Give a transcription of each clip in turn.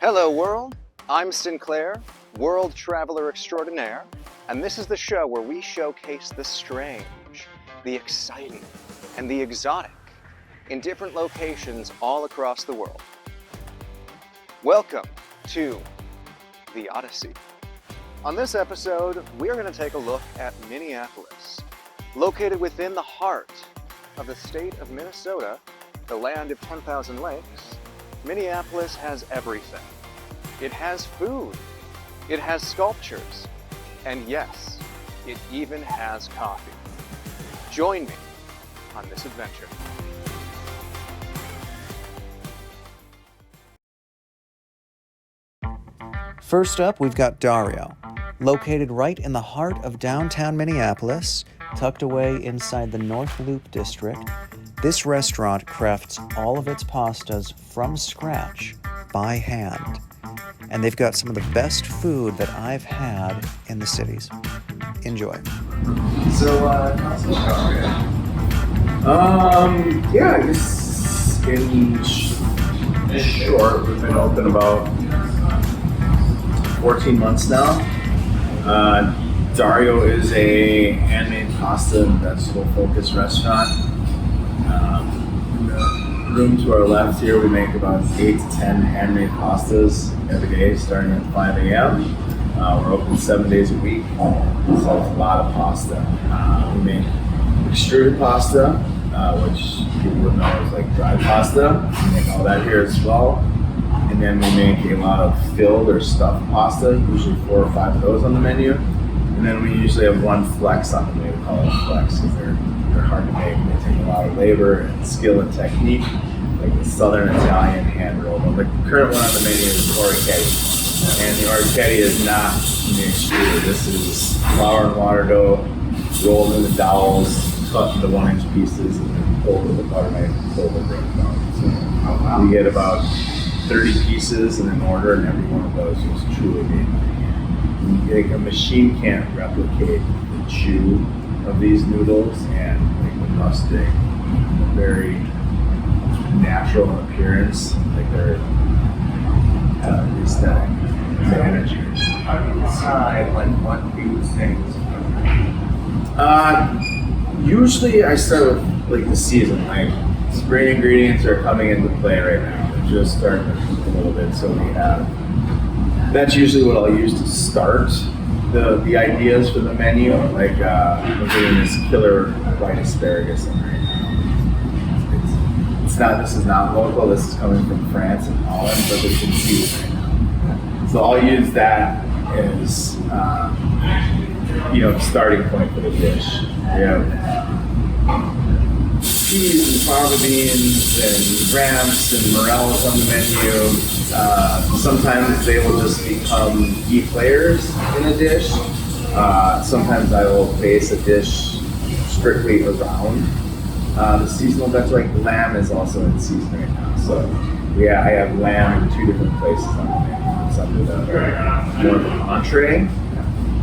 Hello world, I'm Sinclair, world traveler extraordinaire, and this is the show where we showcase the strange, the exciting, and the exotic in different locations all across the world. Welcome to the Odyssey. On this episode, we're going to take a look at Minneapolis. Located within the heart of the state of Minnesota, the land of 10,000 lakes, Minneapolis has everything. It has food, it has sculptures, and yes, it even has coffee. Join me on this adventure. First up, we've got Dario. Located right in the heart of downtown Minneapolis, tucked away inside the North Loop district, this restaurant crafts all of its pastas from scratch by hand. And they've got some of the best food that I've had in the cities. Enjoy. So, how's it going? Yeah, I guess in short, we've been open about 14 months now. Dario is a handmade pasta and vegetable focused restaurant. In the room to our left here, we make about 8 to 10 handmade pastas every day, starting at 5 a.m. We're open 7 days a week, so it's a lot of pasta. We make extruded pasta, which people would know as like dry pasta. We make all that here as well. And then we make a lot of filled or stuffed pasta, usually 4 or 5 of those on the menu. And then we usually have one flex on the menu. We call it a flex because they're hard to make. They take a lot of labor and skill and technique, like the Southern Italian hand roll. But the current one on the menu is orecchiette. And the orecchiette is not in the extruder. This is flour and water dough, rolled into dowels, cut into 1-inch pieces, and then pulled with a butter knife and pulled with it down. So you get about 30 pieces in an order, and every one of those is truly made by hand. Like a machine can't replicate the chew of these noodles and like the rustic, very natural in appearance. Like they're aesthetic, the energy. How do you decide what food things? Usually I start with like the season. Like spring ingredients are coming into play right now. They're just starting to cook a little bit, so we have. That's usually what I'll use to start the ideas for the menu. Like we're doing this killer white asparagus in right now. It's not. This is not local. This is coming from France and Holland, but it's in season right now. So I'll use that as the starting point for the dish. We have peas and fava beans and ramps and morels on the menu. Sometimes they will just become key players in a dish. Sometimes I will base a dish strictly around the seasonal veg. Like lamb is also in season right now. So I have lamb in 2 different places on the menu. It's under more of an entree,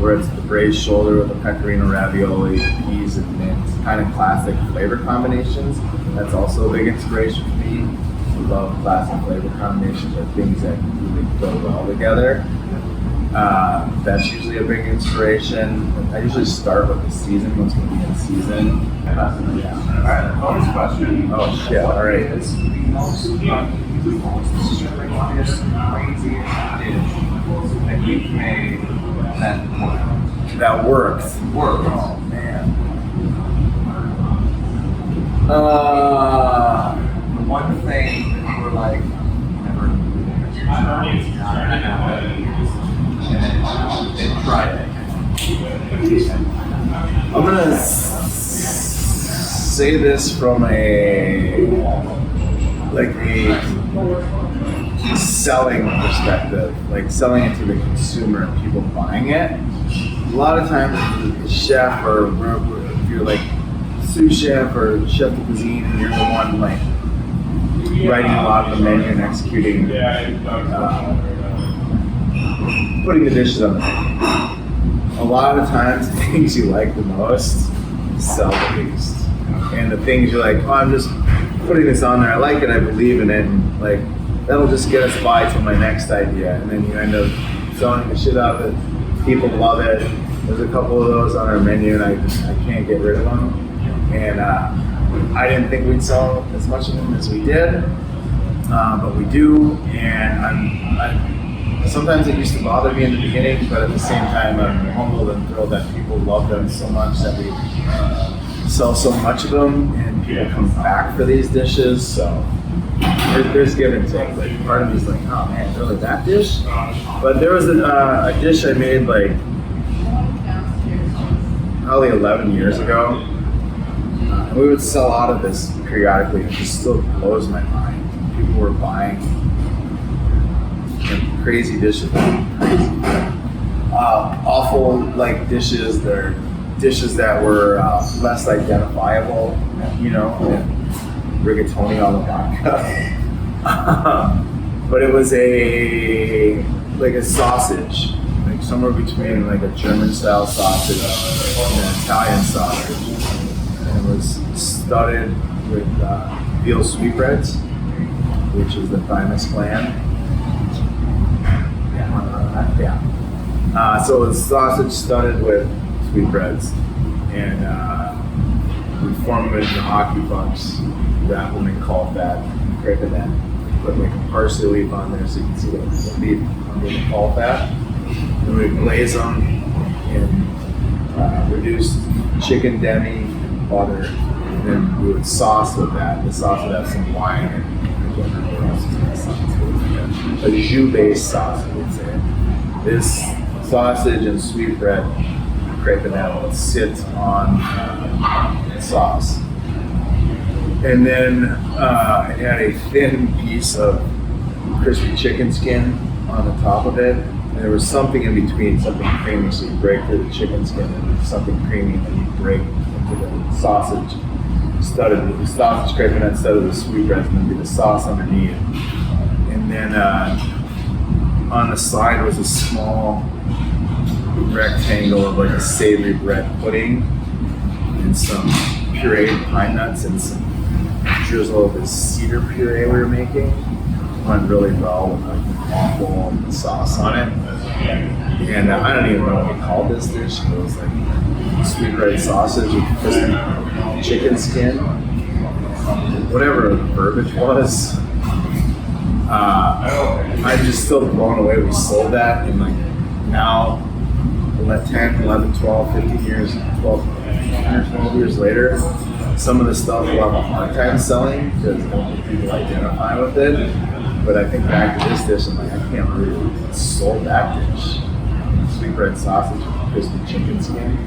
where it's the braised shoulder with the pecorino ravioli, peas and mint, kind of classic flavor combinations. That's also a big inspiration for me. I love classic flavor combinations or things that really go well together. That's usually a big inspiration. I usually start with the season, what's going to be in season. Alright, bonus question. Oh shit, alright. Is the most strangest, craziest dish that you've made That works. works? Oh man. The one thing that you were like, never and try it. I'm gonna say this from a selling perspective, like selling it to the consumer and people buying it. A lot of times, the chef or if you're like sous chef or chef de cuisine, and you're the one like writing a lot of the menu and executing, putting the dishes on the menu. A lot of times, the things you like the most sell the least, and the things you're like, oh, I'm just putting this on there. I like it. I believe in it. And like that'll just get us by to my next idea, and then you end up selling the shit out of it. People love it. There's a couple of those on our menu, and I can't get rid of them. And I didn't think we'd sell as much of them as we did, but we do. And sometimes it used to bother me in the beginning, but at the same time, I'm humbled and thrilled that people love them so much that we sell so much of them, and people come back for these dishes. So there's give and take. Like, part of me is like, oh man, really that dish? But there was a dish I made like probably 11 years ago. And we would sell out of this periodically. It just still blows my mind. People were buying crazy dishes, awful like dishes. They're dishes that were less identifiable, you know, and rigatoni on the vodka. But it was like a sausage, like somewhere between like a German style sausage and an Italian sausage. And it was studded with veal sweetbreads, which is the thymus gland. So it was sausage studded with sweetbreads, and we form them into hockey pucks, wrap them in caul fat, crepe it in, put like a parsley leaf on there so you can see the leaf under the caul fat. And we glaze them in reduced chicken demi butter, and then we would sauce with that. The sauce would have some wine and a jus-based sauce, I would say. This sausage and sweetbread crepinette would sit on sauce. And then it had a thin piece of crispy chicken skin on the top of it. And there was something in between, something creamy, so you break through the chicken skin and something creamy, and then you break into the sausage studded with the sausage crepinette studded with sweetbreads, and then be the sauce underneath. And then on the side was a small rectangle of like a savory bread pudding and some pureed pine nuts and some drizzle of this cedar puree we were making. Went really well with like the waffle and the sauce on it. And I don't even know what we called this dish. It was like sweetbread sausage with crispy chicken skin. Whatever the verbiage was. I'm just still blown away. We sold that, and like now, 10, 11, 12, 15 years, 12 years later, some of the stuff we'll have a hard time selling because people identify with it. But I think back to this dish, I'm like, I can't believe we sold that dish. Sweetbread sausage with crispy chicken skin.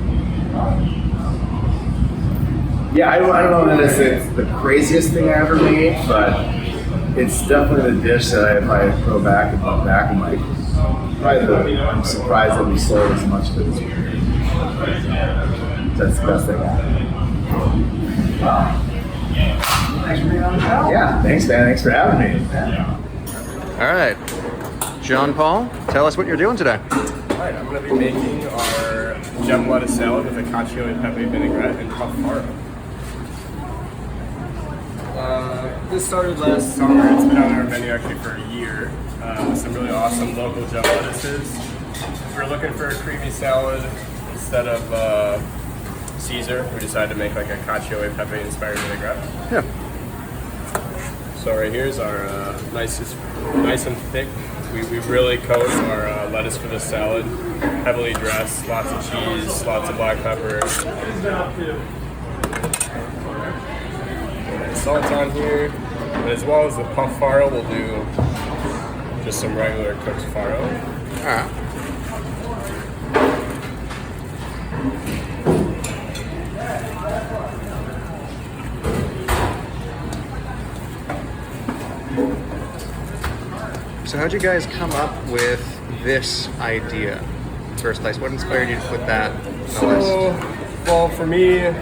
Yeah, I don't know that it's the craziest thing I ever made, but it's definitely the dish that if I go back and look back, I'm like, I'm surprised that we sold as much of it as we did. That's the best I got. Yeah, thanks, man. Thanks for having me. All right, John Paul, tell us what you're doing today. Alright, I'm going to be making our gem lettuce salad with a cacio e pepe vinaigrette and puff faro. This started last summer. It's been on our menu actually for a year. Some really awesome local gem lettuces. If we're looking for a creamy salad instead of Caesar, we decided to make like a cacio e pepe inspired vinaigrette. Yeah. So right here's our nice and thick. We really coat our lettuce for this salad. Heavily dressed, lots of cheese, lots of black pepper. Salt on here, and as well as the puff faro, we'll do just some regular cooked faro. Alright. So how'd you guys come up with this idea? First place, what inspired you to put that on the list? Well, for me,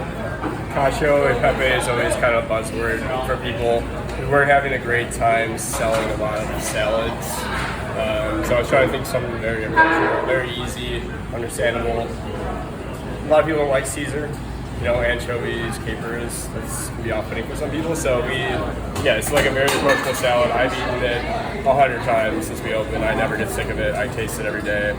cacio e pepe is always kind of a buzzword for people. We're having a great time selling a lot of salads. So I was trying to think of something very approachable, very easy, understandable. A lot of people don't like Caesar. anchovies, capers. That's can be off-putting for some people. So it's like a very approachable salad. I've eaten it 100 times since we opened. I never get sick of it. I taste it every day.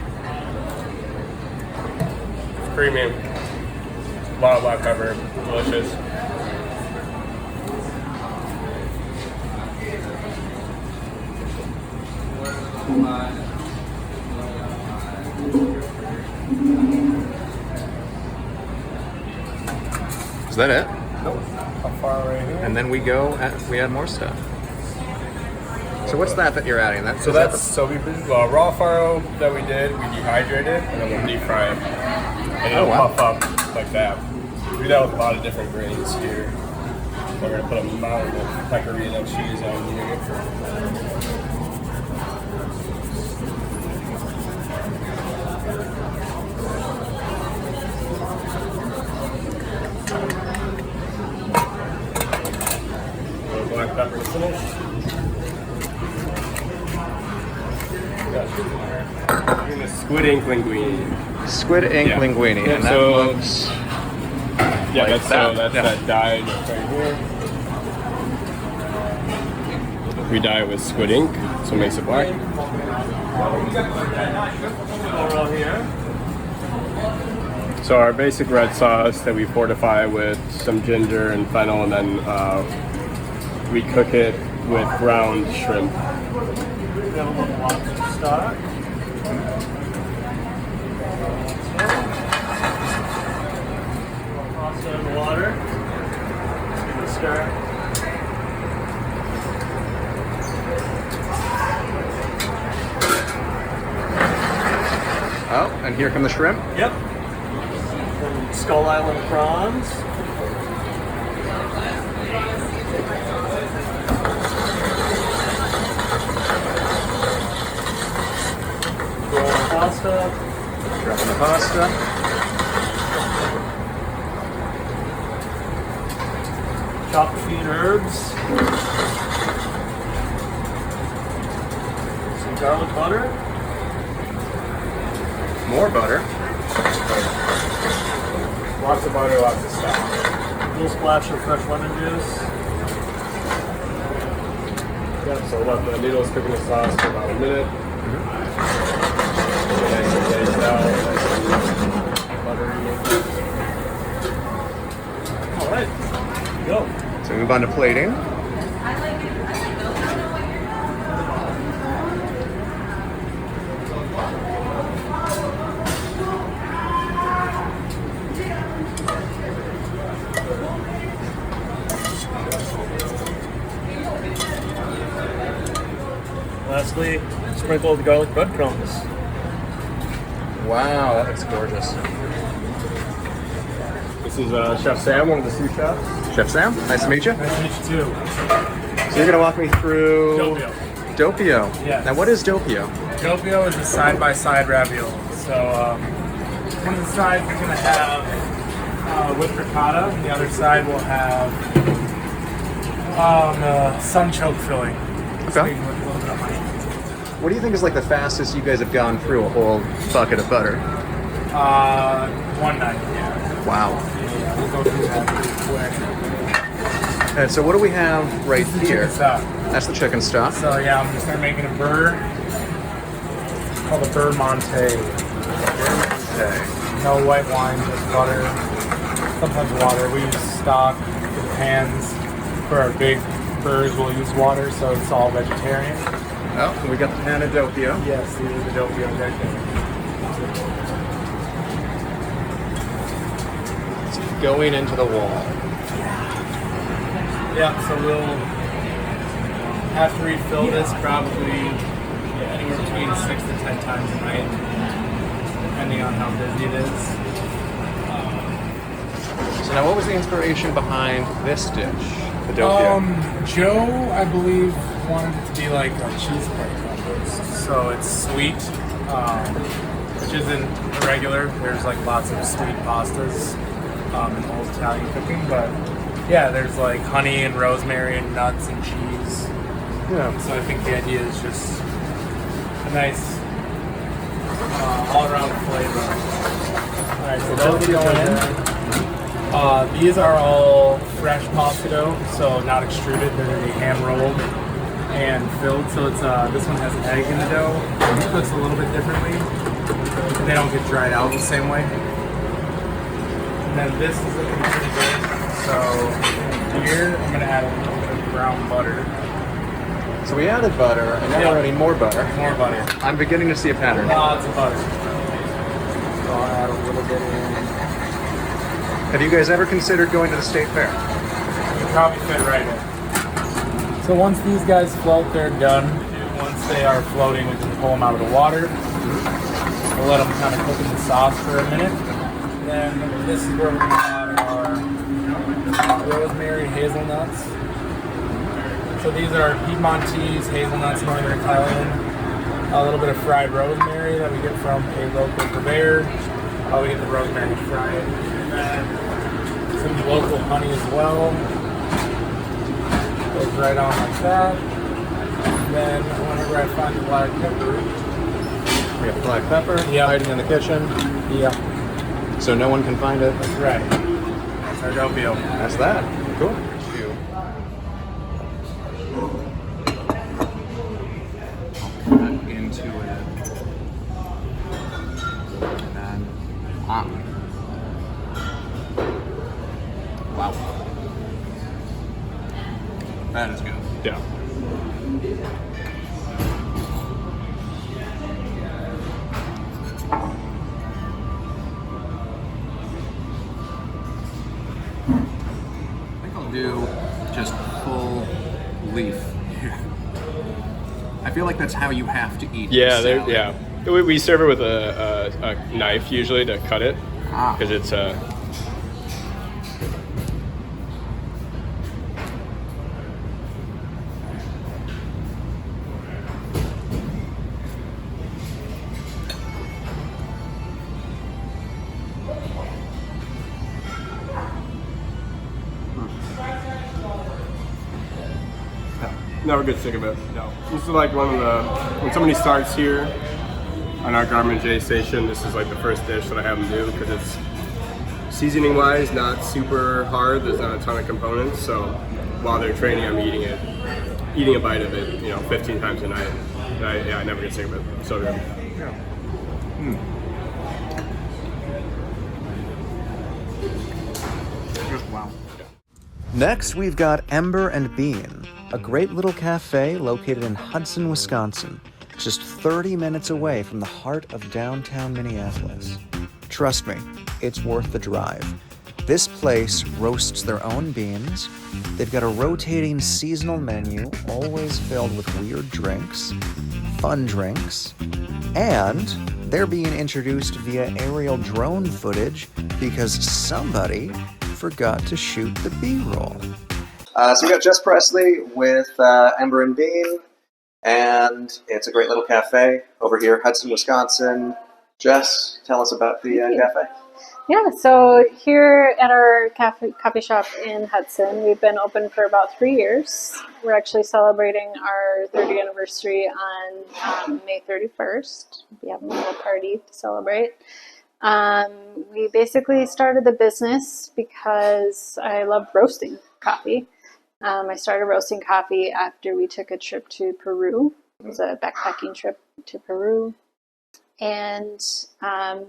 It's creamy. A lot of black pepper. Delicious. Is that it? Nope. How far right here? And then we add more stuff. So what's that you're adding? So we raw faro that we did, we dehydrated and then we'll deep fry it. And it'll puff up like that. We do that with a lot of different grains here. So we're gonna put a mountain of pecorino cheese on here. Black pepper to finish. And the squid ink linguine. Squid ink linguine, and that looks that's that dyed right here. We dye it with squid ink, so it makes it black. So our basic red sauce that we fortify with some ginger and fennel, and then we cook it with ground shrimp. We have a little lobster stock. Pasta and water. Give it a stir. Oh, and here come the shrimp. Yep. Some Skull Island prawns. Pasta. Dropping the pasta. Chopped bean herbs. Some garlic butter. More butter. Lots of butter, lots of stuff. A little splash of fresh lemon juice. Yep, so we'll let the noodles cook in the sauce for about a minute. Nice and glazed out, nice and buttery. All right, go. So we move on to plating. Lastly, sprinkle the garlic breadcrumbs. Wow, that looks gorgeous. This is Chef Sam, one of the sous chefs. Chef Sam, nice to meet you. Nice to meet you too. So you're gonna walk me through Doppio. Doppio. Yes. Now what is Doppio? Doppio is a side-by-side ravioli. So one of the sides we're gonna have with ricotta, and the other side will have sunchoke filling. Okay. With a little bit of honey. What do you think is like the fastest you guys have gone through a whole bucket of butter? One night, yeah. Wow. Yeah, we'll go through that pretty quick. And so what do we have right This is the here? chicken stock. That's the chicken stock. So yeah, I'm gonna start making a burr. It's called a burr monte. Okay. No white wine, just butter. Sometimes water. We use stock in pans. For our big burrs, we'll use water, so it's all vegetarian. Oh, we got the pan of Doppio. Yes, these are the Doppio chicken. It's going into the wall. Yeah, so we'll have to refill this probably anywhere between 6 to 10 times a night, depending on how busy it is. So now what was the inspiration behind this dish, the Doppio? Joe, I believe, wanted it to be like a cheesecake almost. So it's sweet, which isn't regular. There's like lots of sweet pastas in old Italian cooking, but yeah, there's like honey and rosemary and nuts and cheese. Yeah. So I think the idea is just a nice all-around flavor. All right, so those are going in. These are all fresh pasta dough, so not extruded. They're going to be hand rolled and filled. So it's this one has egg in the dough. It cooks a little bit differently. They don't get dried out the same way. And then this is looking pretty good. So here I'm going to add a little bit of brown butter. So we added butter, and now we're adding more butter. More butter. I'm beginning to see a pattern. Lots of butter. So I'll add a little bit in. Have you guys ever considered going to the state fair? You probably fit right in. So once these guys float, they're done. Once they are floating, we can pull them out of the water. We'll let them kind of cook in the sauce for a minute. Then this is where we're going to add our rosemary hazelnuts. So these are Piedmontese hazelnuts, Northern Italian. A little bit of fried rosemary that we get from a local purveyor. We get the rosemary fried. And then some local honey as well. Goes right on like that. And then whenever I find the black pepper. We got black pepper hiding in the kitchen. Yeah. So no one can find it. That's right. That's our dough meal. That's that. Cool. Cut into it. And then on. Wow. That is good. Yeah. I think I'll do just full leaf. I feel like that's how you have to eat. Yeah, salad. yeah. We serve it with a knife usually to cut it because it's never get sick of it. No, this is like one of the when somebody starts here on our Garmin J station. This is like the first dish that I have them do because it's seasoning wise not super hard. There's not a ton of components, so while they're training, I'm eating a bite of it, 15 times a night. And I never get sick of it. So good. Yeah. Wow. Next, we've got Ember and Bean, a great little cafe located in Hudson, Wisconsin, just 30 minutes away from the heart of downtown Minneapolis. Trust me, it's worth the drive. This place roasts their own beans. They've got a rotating seasonal menu, always filled with weird drinks, fun drinks, and they're being introduced via aerial drone footage because somebody forgot to shoot the B-roll. So we got Jess Presley with Ember and Bean, and it's a great little cafe over here, Hudson, Wisconsin. Jess, tell us about the cafe. Yeah, so here at our coffee shop in Hudson, we've been open for about 3 years. We're actually celebrating our 30th anniversary on May 31st. We have a little party to celebrate. We basically started the business because I love roasting coffee. I started roasting coffee after we took a trip to Peru. It was a backpacking trip to Peru. And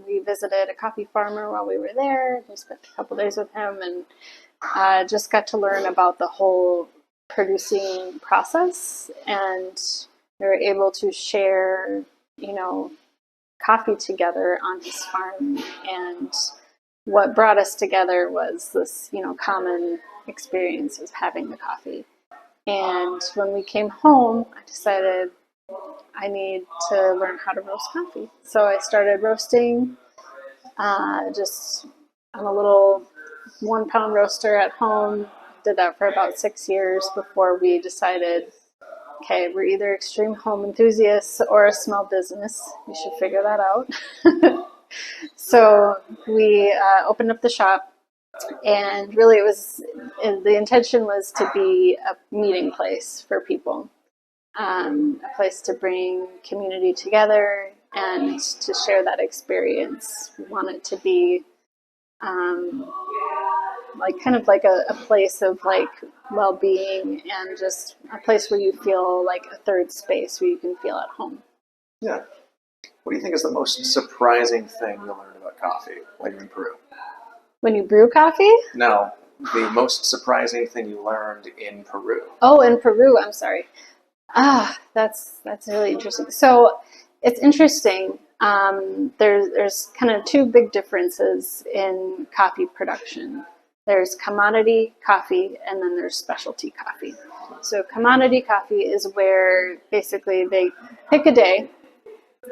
we visited a coffee farmer while we were there. We spent a couple days with him and just got to learn about the whole producing process. And we were able to share, coffee together on his farm. And what brought us together was this, common experience of having the coffee. And when we came home, I decided I need to learn how to roast coffee. So I started roasting just on a little 1 pound roaster at home. Did that for about 6 years before we decided, okay, we're either extreme home enthusiasts or a small business. We should figure that out. So we opened up the shop, and really the intention was to be a meeting place for people. A place to bring community together and to share that experience. We want it to be like kind of like a place of like well-being and just a place where you feel like a third space where you can feel at home. Yeah. What do you think is the most surprising thing you learned about coffee while you're in Peru? When you brew coffee? No, the most surprising thing you learned in Peru. Oh, in Peru, I'm sorry. That's really interesting. So it's interesting. There's kind of two big differences in coffee production. There's commodity coffee and then there's specialty coffee. So commodity coffee is where basically they pick a day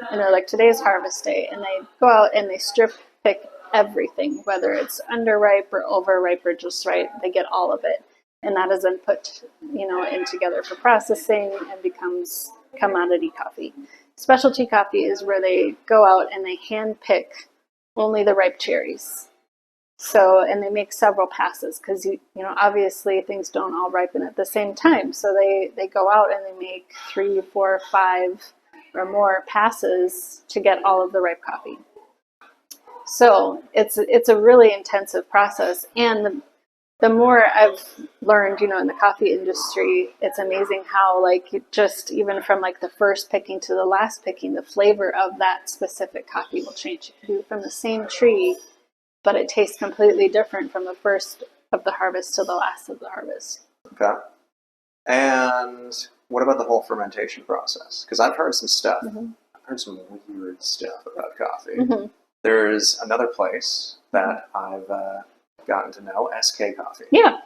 and they're like, today's harvest day, and they go out and they strip pick everything, whether it's underripe or overripe or just right. They get all of it, and that is then put, in together for processing and becomes commodity coffee. Specialty coffee is where they go out and they hand pick only the ripe cherries. So, and they make several passes because obviously things don't all ripen at the same time. So they go out and they make 3, 4, 5 or more passes to get all of the ripe coffee. So it's a really intensive process, and the more I've learned, in the coffee industry, it's amazing how just even from the first picking to the last picking, the flavor of that specific coffee will change. You can do it from the same tree, but it tastes completely different from the first of the harvest to the last of the harvest. Okay. And what about the whole fermentation process? Because I've heard some stuff. Mm-hmm. I've heard some weird stuff about coffee. Mm-hmm. There's another place that I've gotten to know, SK Coffee. Yeah.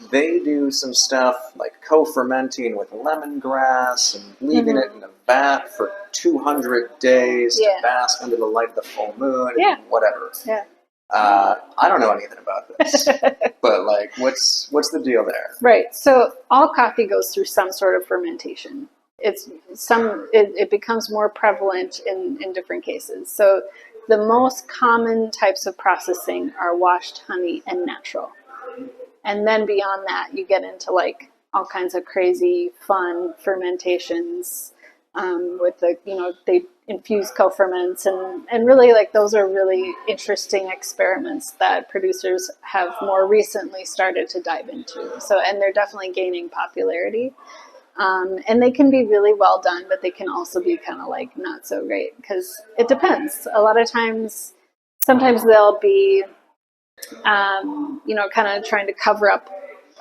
They do some stuff like co-fermenting with lemongrass and leaving it in a vat for 200 days to bask under the light of the full moon and whatever. Yeah. I don't know anything about this, but what's the deal there? Right. So all coffee goes through some sort of fermentation. It becomes more prevalent in different cases. So the most common types of processing are washed honey and natural. And then beyond that, you get into all kinds of crazy fun fermentations with they infuse co-ferments and really those are really interesting experiments that producers have more recently started to dive into. So, and they're definitely gaining popularity. And they can be really well done, but they can also be kind of not so great because it depends. A lot of times, sometimes they'll be, kind of trying to cover up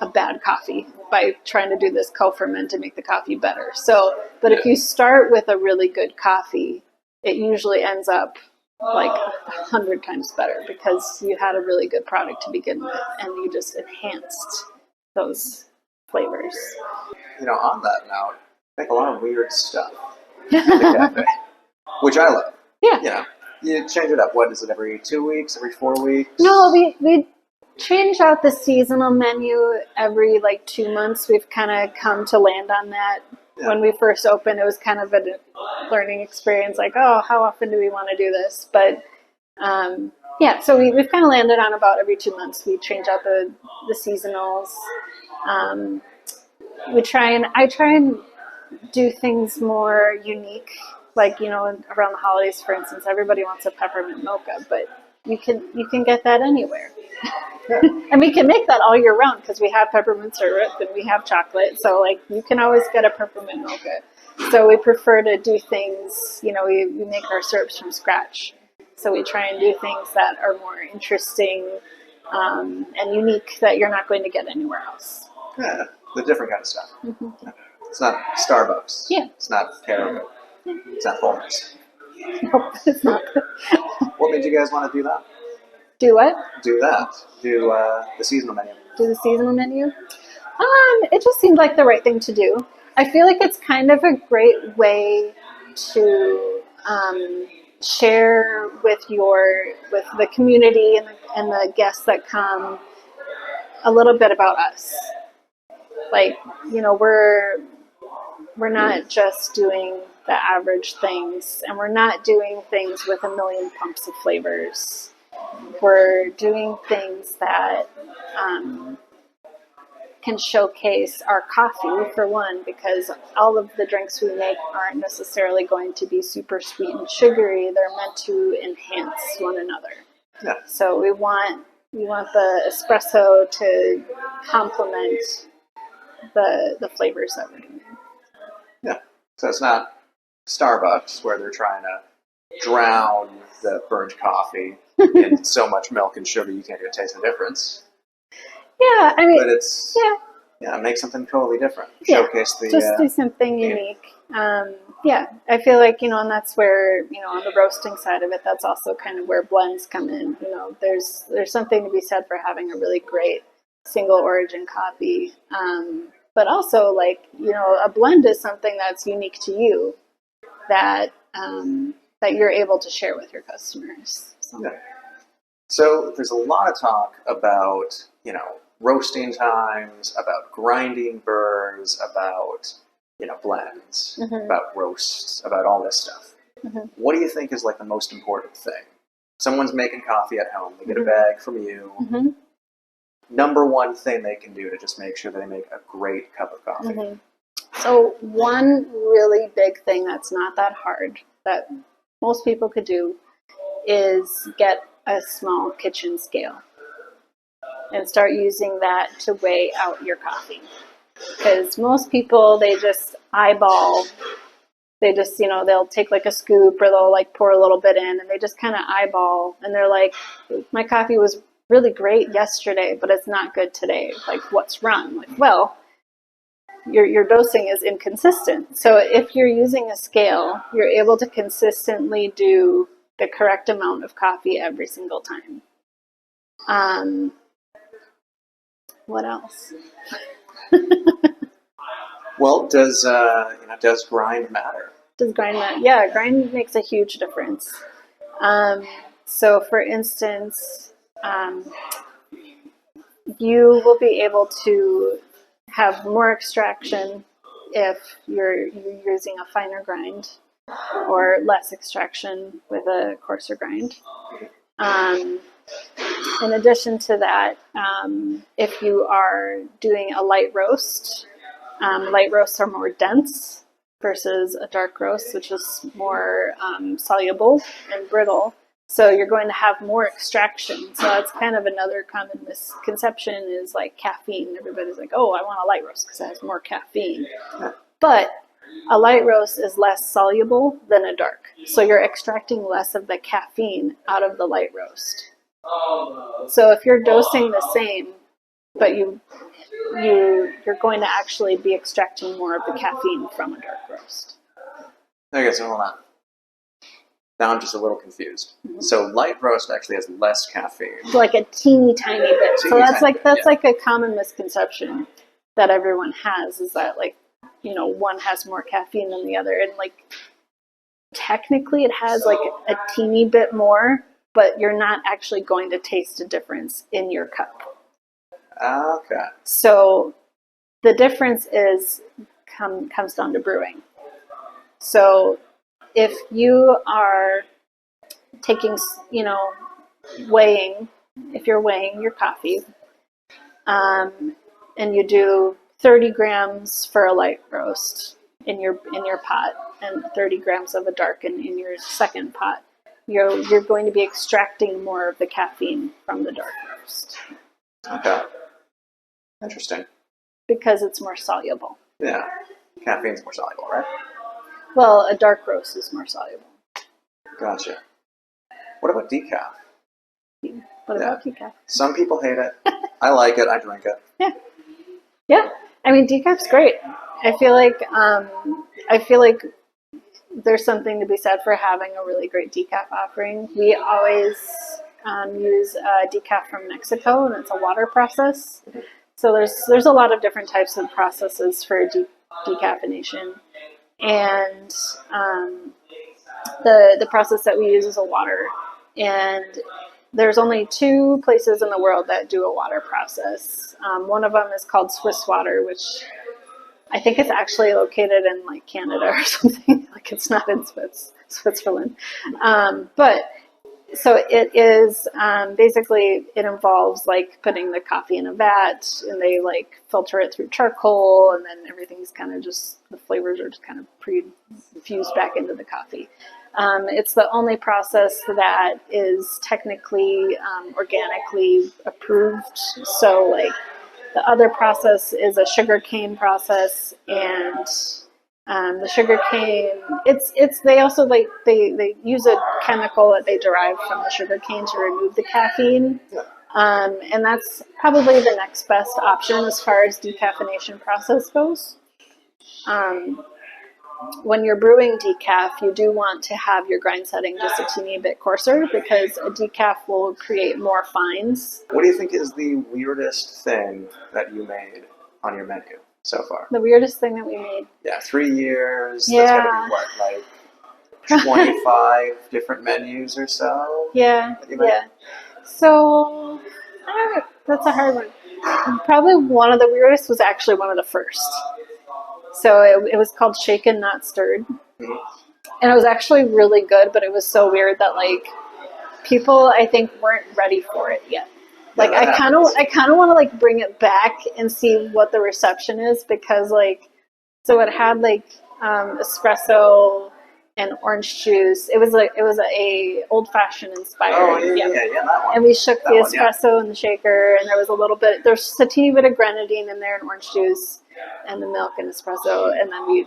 a bad coffee by trying to do this co-ferment to make the coffee better. So, but if you start with a really good coffee, it usually ends up 100 times better because you had a really good product to begin with and you just enhanced those flavors. On that note, I make a lot of weird stuff in the cafe, which I love. Yeah. You change it up. What is it, every 2 weeks, every 4 weeks? No, we change out the seasonal menu every 2 months. We've kind of come to land on that. Yeah. When we first opened, it was kind of a learning experience, how often do we want to do this? But so we've kind of landed on about every 2 months. We change out the seasonals. I try and do thand more unique, around the holidays, for instance, everybody wants a peppermint mocha, but you can get that anywhere. And we can make that all year round because we have peppermint syrup and we have chocolate. So you can always get a peppermint mocha. So we prefer to do things, we make our syrups from scratch. So we try and do things that are more interesting and unique that you're not going to get anywhere else. Yeah, the different kind of stuff. Mm-hmm. It's not Starbucks. Yeah. It's not Caribou. It's not Fullness. Nope, it's not. What made you guys want to do that? Do what? Do that. Do the seasonal menu. Do the seasonal menu? It just seemed like the right thing to do. I feel like it's kind of a great way to share with the community and the guests that come a little bit about us. We're not just doing the average things, and we're not doing things with a million pumps of flavors. We're doing things that can showcase our coffee, for one, because all of the drinks we make aren't necessarily going to be super sweet and sugary. They're meant to enhance one another. Yeah. So we want You want the espresso to complement the flavors that we're doing. Yeah. So it's not Starbucks where they're trying to drown the burnt coffee in so much milk and sugar you can't even taste the difference. Yeah, I mean, But it's make something totally different. Yeah, Showcase the just do something unique. Yeah, I feel like, and that's where, on the roasting side of it, that's also kind of where blends come in. There's something to be said for having a really great single origin coffee. But also, like, a blend is something that's unique to you that that you're able to share with your customers. So. Yeah. So there's a lot of talk about, roasting times, about grinding burrs, about, blends, about roasts, about all this stuff. What do you think is like the most important thing? Someone's making coffee at home. They get a bag from you. Number one thing they can do to just make sure they make a great cup of coffee. So one really big thing that's not that hard that most people could do is get a small kitchen scale and start using that to weigh out your coffee. Because most people, they just eyeball, they'll take like a scoop or they'll like pour a little bit in and they just kind of eyeball and they're like, my coffee was really great yesterday, but it's not good today. Like, what's wrong? Like, well, your dosing is inconsistent. So if you're using a scale, you're able to consistently do the correct amount of coffee every single time. What else? Well, does grind matter? Does grind matter? Yeah, grind makes a huge difference. So for instance, you will be able to have more extraction if you're using a finer grind, or less extraction with a coarser grind. In addition to that, if you are doing a light roasts are more dense versus a dark roast, which is more soluble and brittle. So you're going to have more extraction. So that's kind of another common misconception is like caffeine. Everybody's like, oh, I want a light roast because it has more caffeine. But a light roast is less soluble than a dark. So you're extracting less of the caffeine out of the light roast. So if you're dosing the same, but you're going to actually be extracting more of the caffeine from a dark roast. Okay, so hold on. Now I'm just a little confused. So light roast actually has less caffeine. Like a teeny tiny bit. So that's like a common misconception that everyone has is that like, one has more caffeine than the other. And like technically it has like a teeny bit more, but you're not actually going to taste a difference in your cup. Okay. So the difference comes down to brewing. So if you are taking, if you're weighing your coffee, and you do 30 grams for a light roast in your pot and 30 grams of a dark in your second pot, you're going to be extracting more of the caffeine from the dark roast. Okay. Interesting. Because it's more soluble. Yeah. Caffeine's more soluble, right? Well, a dark roast is more soluble. Gotcha. What about decaf? What about decaf? Some people hate it. I like it. I drink it. Yeah. I mean, decaf's great. I feel like there's something to be said for having a really great decaf offering. We always use decaf from Mexico, and it's a water process. So there's a lot of different types of processes for decaffeination, and the process that we use is a water. And there's only 2 places in the world that do a water process. One of them is called Swiss Water, which I think it's actually located in like Canada or something. Like it's not in Switzerland. But So it is basically, it involves like putting the coffee in a vat, and they like filter it through charcoal, and then everything's kind of just, the flavors are just kind of pre-infused back into the coffee. It's the only process that is technically organically approved. So like the other process is a sugar cane process, and the sugar cane, it's they also like they use a chemical that they derive from the sugar cane to remove the caffeine, and that's probably the next best option as far as decaffeination process goes. When you're brewing decaf, you do want to have your grind setting just a teeny bit coarser, because a decaf will create more fines. What do you think is the weirdest thing that you made on your menu so far? The weirdest thing that we made. Yeah, 3 years. Yeah. That's gotta be what, like 25 different menus or so? Yeah, that you made? yeah. So, that's a hard one. Probably one of the weirdest was actually one of the first. So it was called Shaken Not Stirred. Mm-hmm. And it was actually really good, but it was so weird that like people, I think, weren't ready for it yet. Like Yeah, I kind of want to like bring it back and see what the reception is, because like, so it had like espresso and orange juice. It was a old fashioned inspired. Oh yeah, that one. And we shook That the one, yeah. espresso in the shaker, and there was a little bit, there's just a teeny bit of grenadine in there, and orange juice, and the milk and espresso, and then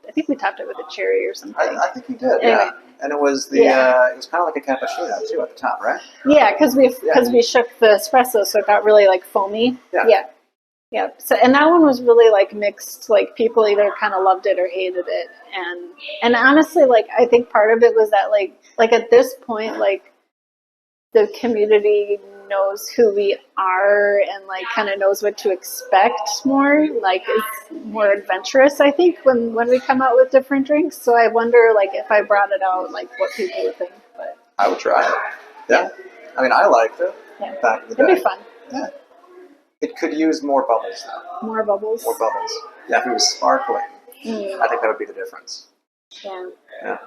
I think we topped it with a cherry or something. I think you did, Anyway. yeah. And it was it was kind of like a cappuccino too at the top, right? Yeah, because we shook the espresso, so it got really like foamy. Yeah. So, and that one was really like mixed. Like people either kind of loved it or hated it, and honestly, like I think part of it was that like at this point, like the community knows who we are and like kind of knows what to expect more. Like it's more adventurous, I think, when we come out with different drinks. So I wonder like if I brought it out, like what people would think. But I would try it. Yeah. I mean, I liked it back in the day. It'd be fun. Yeah. It could use more bubbles though. More bubbles. More bubbles. Yeah, if it was sparkling, I think that would be the difference. Yeah.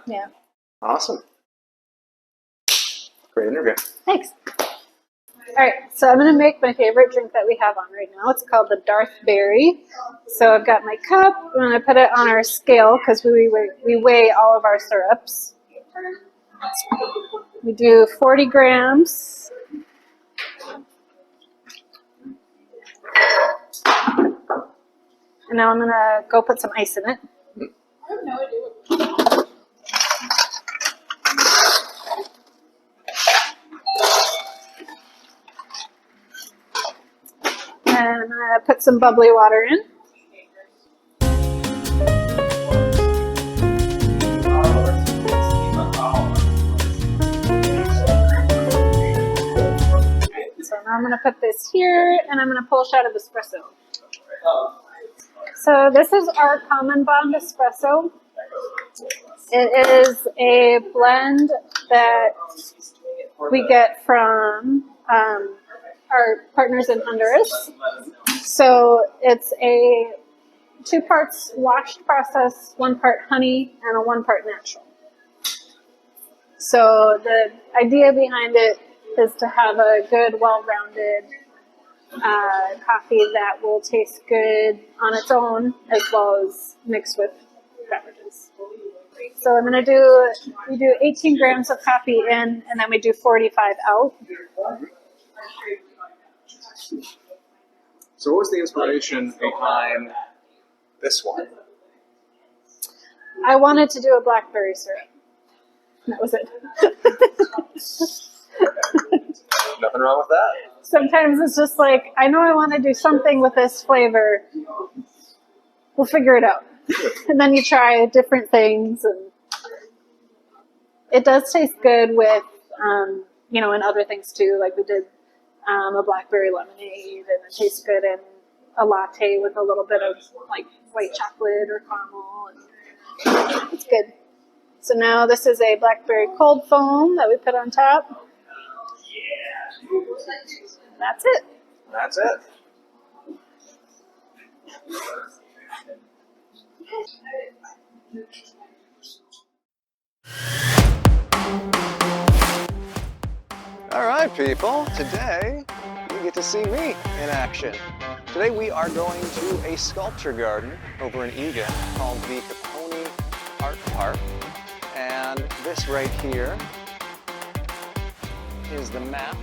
Yeah. Awesome. Great interview. Thanks. All right, so I'm going to make my favorite drink that we have on right now. It's called the Darth Berry. So I've got my cup. I'm going to put it on our scale because we weigh all of our syrups. We do 40 grams. And now I'm going to go put some ice in it. I have no idea. And I'm going to put some bubbly water in. So now I'm going to put this here, and I'm going to pull a shot of espresso. So this is our Common Bond espresso. It is a blend that we get from our partners in Honduras. So it's a 2 parts washed process, 1 part honey, and a 1 part natural. So the idea behind it is to have a good, well-rounded coffee that will taste good on its own as well as mixed with beverages. So I'm going to we do 18 grams of coffee in, and then we do 45 out. So what was the inspiration behind this one? I wanted to do a blackberry syrup. That was it. Nothing wrong with that. Sometimes it's just like, I know I want to do something with this flavor. We'll figure it out. And then you try different things, and it does taste good with, and other things too. Like we did a blackberry lemonade, and it tastes good in a latte with a little bit of like white chocolate or caramel, and it's good. So now this is a blackberry cold foam that we put on top. That's it. That's it. Alright people, today you get to see me in action. Today we are going to a sculpture garden over in Egan called the Capone Art Park. And this right here is the map.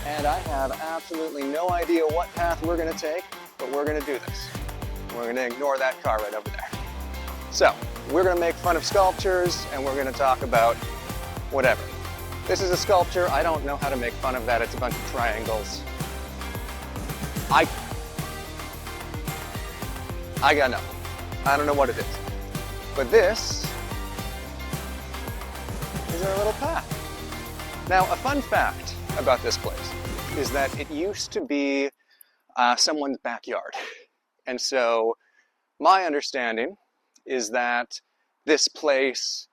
And I have absolutely no idea what path we're going to take, but we're going to do this. We're going to ignore that car right over there. So, we're going to make fun of sculptures and we're going to talk about whatever. This is a sculpture. I don't know how to make fun of that. It's a bunch of triangles. I got nothing. I don't know what it is. But this is our little path. Now, a fun fact about this place is that it used to be someone's backyard. And so my understanding is that this place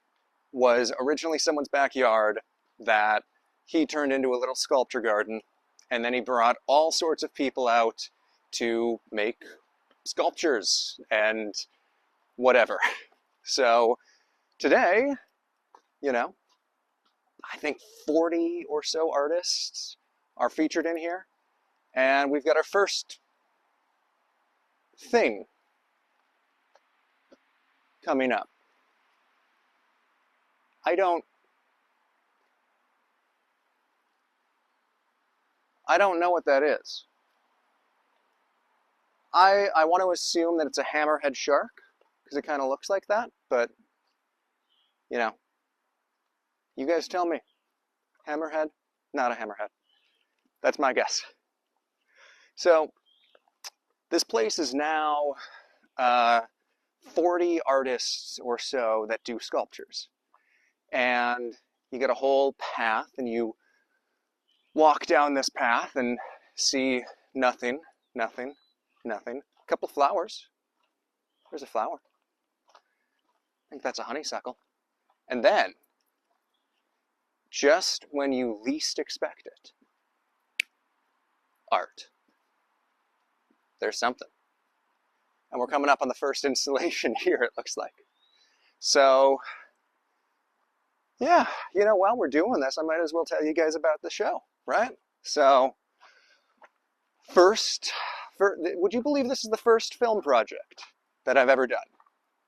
was originally someone's backyard that he turned into a little sculpture garden, and then he brought all sorts of people out to make sculptures and whatever. So today, you know, I think 40 or so artists are featured in here, and we've got our first thing coming up. I don't know what that is. I want to assume that it's a hammerhead shark, because it kind of looks like that, but, you know, you guys tell me. Hammerhead? Not a hammerhead. That's my guess. So, this place is now 40 artists or so that do sculptures. And you get a whole path, and you walk down this path and see nothing, nothing, nothing. A couple flowers. There's a flower. I think that's a honeysuckle. And then, just when you least expect it, art. There's something. And we're coming up on the first installation here, it looks like. So, yeah, you know, while we're doing this, I might as well tell you guys about the show, right? So, would you believe this is the first film project that I've ever done?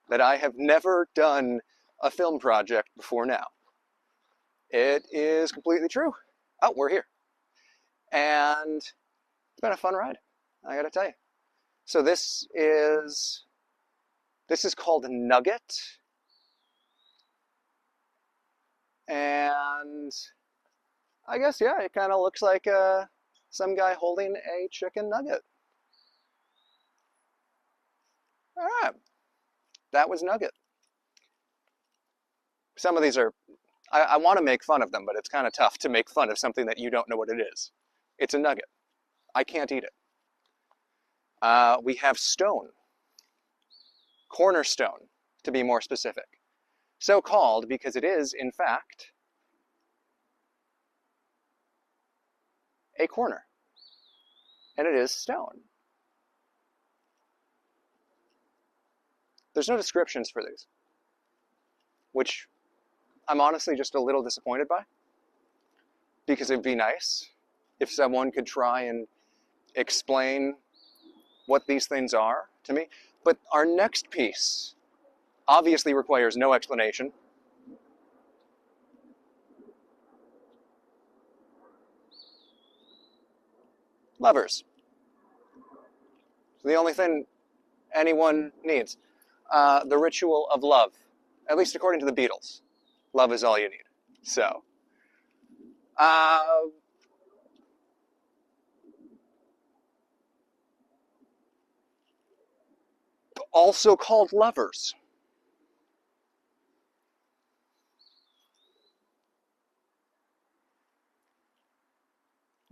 That I have never done a film project before now. It is completely true. Oh, we're here. And it's been a fun ride, I gotta tell you. So this is called Nugget. And I guess, yeah, it kind of looks like some guy holding a chicken nugget. All right, that was Nugget. Some of these are, I want to make fun of them, but it's kind of tough to make fun of something that you don't know what it is. It's a nugget. I can't eat it. We have stone. Cornerstone, to be more specific. So called because it is, in fact, a corner. And it is stone. There's no descriptions for these, which I'm honestly just a little disappointed by, because it'd be nice if someone could try and explain what these things are to me. But our next piece obviously requires no explanation. Lovers. The only thing anyone needs. The ritual of love. At least according to the Beatles. Love is all you need. So. Also called lovers.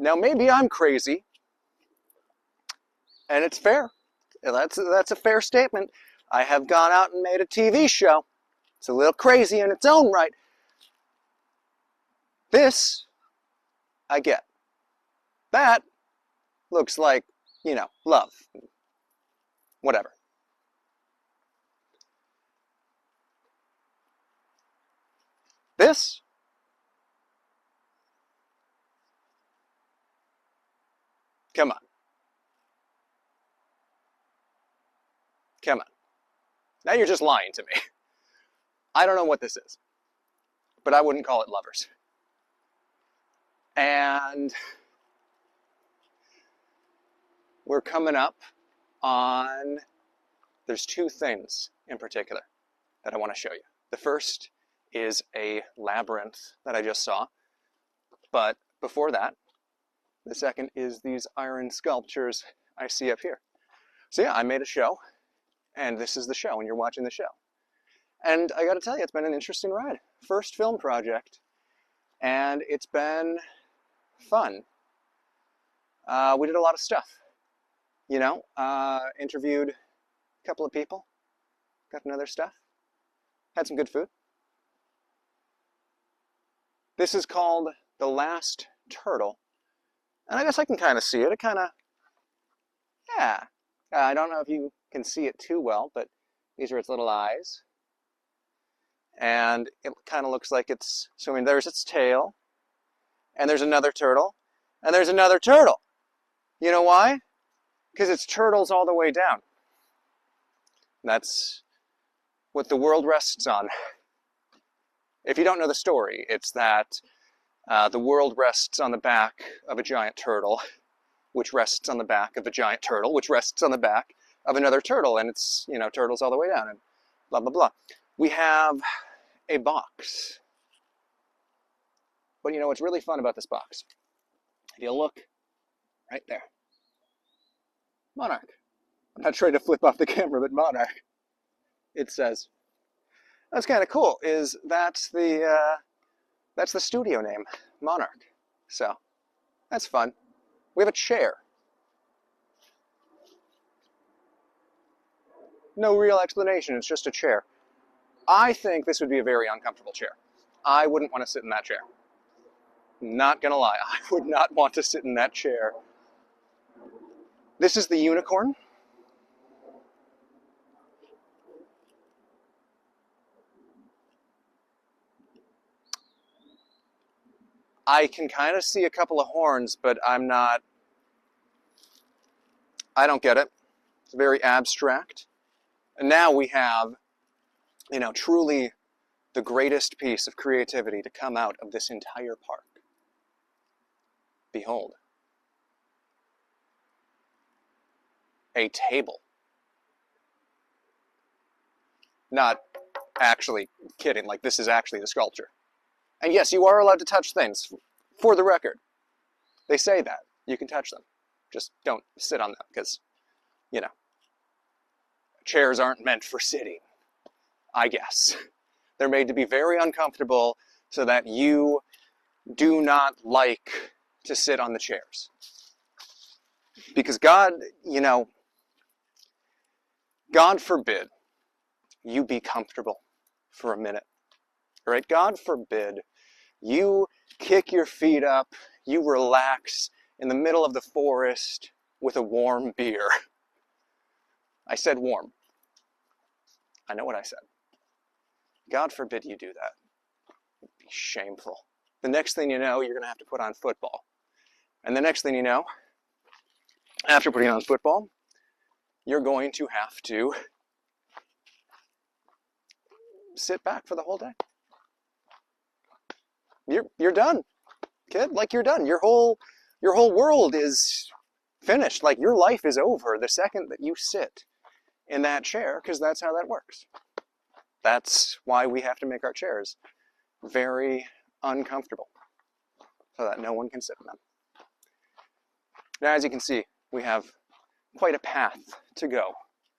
Now maybe I'm crazy, and it's fair. That's a fair statement. I have gone out and made a TV show. It's a little crazy in its own right. This, I get. That looks like, you know, love. Whatever. This Come on. Come on. Now you're just lying to me. I don't know what this is, but I wouldn't call it lovers. And we're coming up on, there's two things in particular that I want to show you. The first is a labyrinth that I just saw, but before that, the second is these iron sculptures I see up here. So yeah, I made a show, and this is the show, and you're watching the show. And I gotta tell you, it's been an interesting ride. First film project, and it's been fun. We did a lot of stuff, you know, interviewed a couple of people, got another stuff, had some good food. This is called The Last Turtle. And I guess I can kind of see it. It kind of, yeah. I don't know if you can see it too well, but these are its little eyes. And it kind of looks like it's swimming. There's its tail. And there's another turtle. And there's another turtle. You know why? Because it's turtles all the way down. That's what the world rests on. If you don't know the story, it's that the world rests on the back of a giant turtle, which rests on the back of a giant turtle, which rests on the back of another turtle, and it's, you know, turtles all the way down, and blah, blah, blah. We have a box. But you know what's really fun about this box? If you look right there. Monarch. I'm not trying to flip off the camera, but Monarch. It says. That's kind of cool, is that's the studio name, Monarch. So, that's fun. We have a chair. No real explanation, it's just a chair. I think this would be a very uncomfortable chair. I wouldn't want to sit in that chair. Not gonna lie, I would not want to sit in that chair. This is the unicorn. I can kind of see a couple of horns, but I don't get it. It's very abstract. And now we have, you know, truly the greatest piece of creativity to come out of this entire park. Behold. A table. Not actually kidding, like this is actually the sculpture. And yes, you are allowed to touch things, for the record. They say that. You can touch them. Just don't sit on them, because, you know, chairs aren't meant for sitting, I guess. They're made to be very uncomfortable so that you do not like to sit on the chairs. Because God, you know, God forbid you be comfortable for a minute. All right? God forbid you kick your feet up, you relax in the middle of the forest with a warm beer. I said warm. I know what I said. God forbid you do that. It'd be shameful. The next thing you know, you're going to have to put on football. And the next thing you know, after putting on football, you're going to have to sit back for the whole day. You're done, kid. Like, you're done. Your whole world is finished. Like, your life is over the second that you sit in that chair, because that's how that works. That's why we have to make our chairs very uncomfortable, so that no one can sit in them. Now, as you can see, we have quite a path to go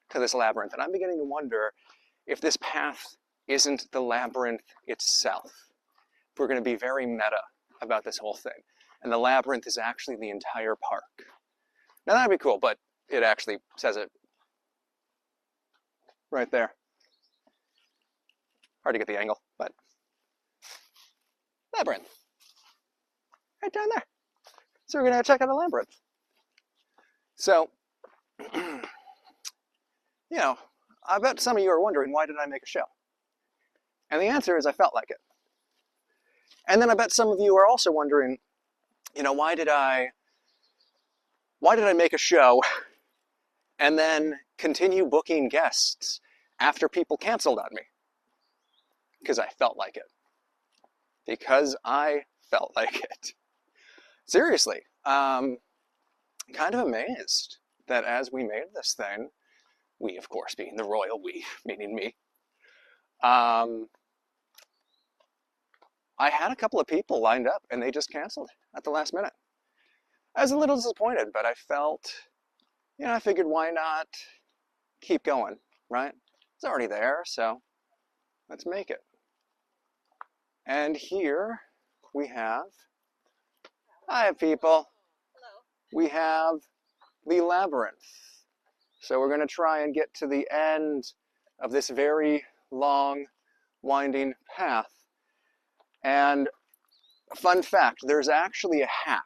to this labyrinth, and I'm beginning to wonder if this path isn't the labyrinth itself. If we're going to be very meta about this whole thing, and the labyrinth is actually the entire park. Now, that'd be cool, but it actually says it right there. Hard to get the angle, but labyrinth. Right down there. So we're going to check out the labyrinth. So, you know, I bet some of you are wondering, why did I make a show? And the answer is, I felt like it. And then I bet some of you are also wondering, you know, why did I Why did I make a show and then continue booking guests after people canceled on me? Because I felt like it. Because I felt like it. Seriously, kind of amazed that as we made this thing, we, of course, being the royal we, meaning me, I had a couple of people lined up and they just canceled at the last minute. I was a little disappointed, but I felt, I figured why not keep going, right? It's already there, so let's make it. And here we have, hi people, we have the labyrinth. So we're going to try and get to the end of this very long, winding path. And fun fact, there's actually a hack.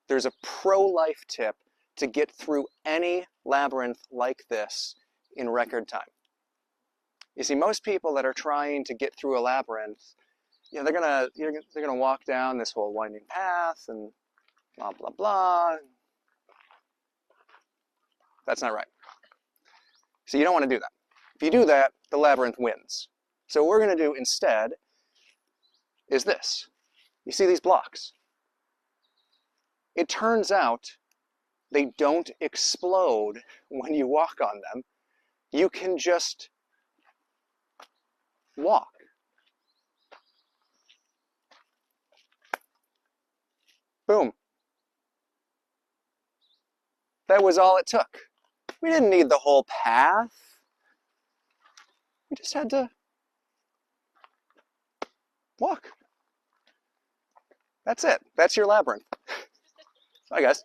There's a pro-life tip to get through any labyrinth like this in record time. You see, most people that are trying to get through a labyrinth, they're gonna walk down this whole winding path and blah blah blah. That's not right. So you don't want to do that. If you do that, the labyrinth wins. So what we're going to do instead is this. You see these blocks? It turns out they don't explode when you walk on them. You can just walk. Boom. That was all it took. We didn't need the whole path. We just had to walk. That's it. That's your labyrinth. Bye, guys.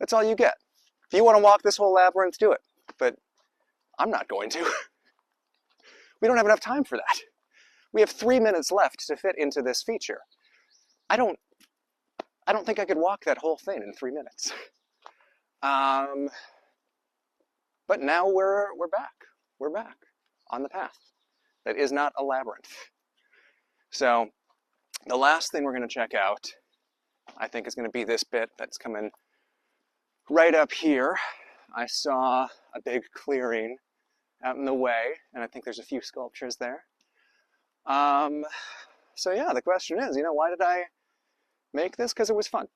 That's all you get. If you want to walk this whole labyrinth, do it. But I'm not going to. We don't have enough time for that. We have 3 minutes left to fit into this feature. I don't think I could walk that whole thing in 3 minutes. But now we're back. We're back on the path. That is not a labyrinth. So the last thing we're going to check out, I think, is going to be this bit that's coming right up here. I saw a big clearing out in the way, and I think there's a few sculptures there. So yeah, the question is, why did I make this? Because it was fun.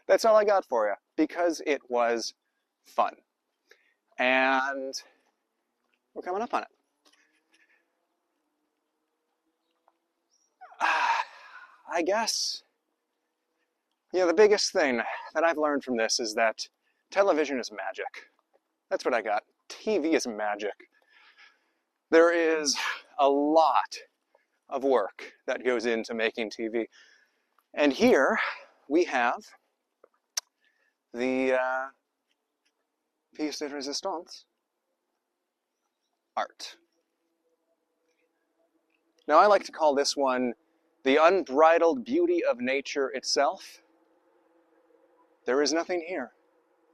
That's all I got for you, because it was fun. And we're coming up on it. I guess, the biggest thing that I've learned from this is that television is magic. That's what I got. TV is magic. There is a lot of work that goes into making TV. And here we have the pièce de résistance, art. Now I like to call this one the unbridled beauty of nature itself. There is nothing here.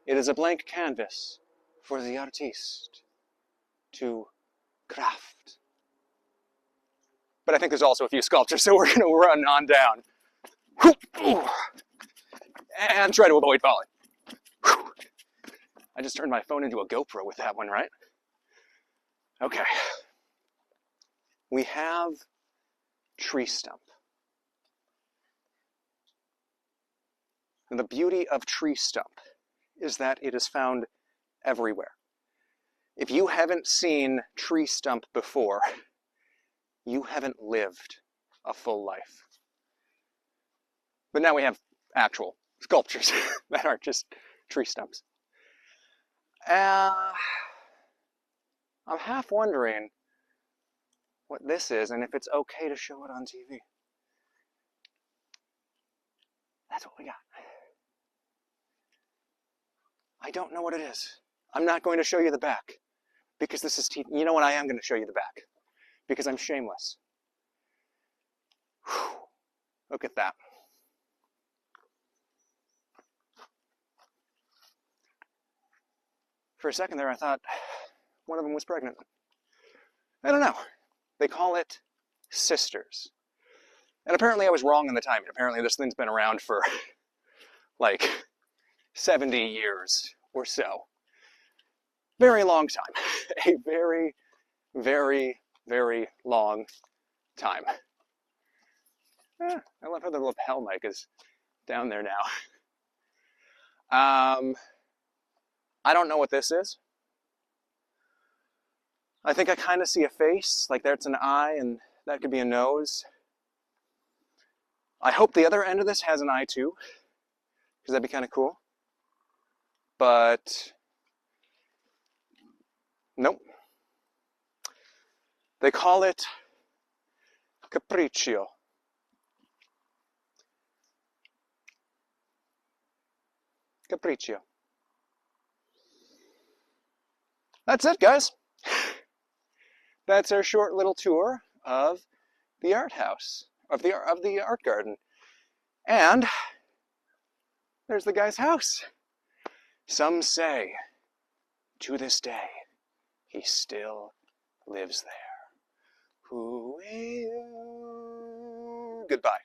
It is a blank canvas for the artiste to craft. But I think there's also a few sculptures, so we're going to run on down. And try to avoid falling. I just turned my phone into a GoPro with that one, right? Okay. We have tree stump. And the beauty of tree stump is that it is found everywhere. If you haven't seen tree stump before, you haven't lived a full life. But now we have actual sculptures that aren't just tree stumps. I'm half wondering what this is and if it's okay to show it on TV. That's what we got. I don't know what it is. I'm not going to show you the back because this is TV. You know what? I am going to show you the back because I'm shameless. Whew. Look at that. For a second there, I thought one of them was pregnant. I don't know. They call it sisters. And apparently I was wrong on the timing. Apparently this thing's been around for like 70 years or so. Very long time. A very, very, very long time. I love how the lapel mic is down there now. I don't know what this is. I think I kind of see a face, like that's an eye and that could be a nose. I hope the other end of this has an eye too, because that'd be kind of cool. But nope. They call it capriccio. Capriccio. That's it, guys. That's our short little tour of the art house, of the art garden. And there's the guy's house. Some say, to this day, he still lives there. Who will? Goodbye.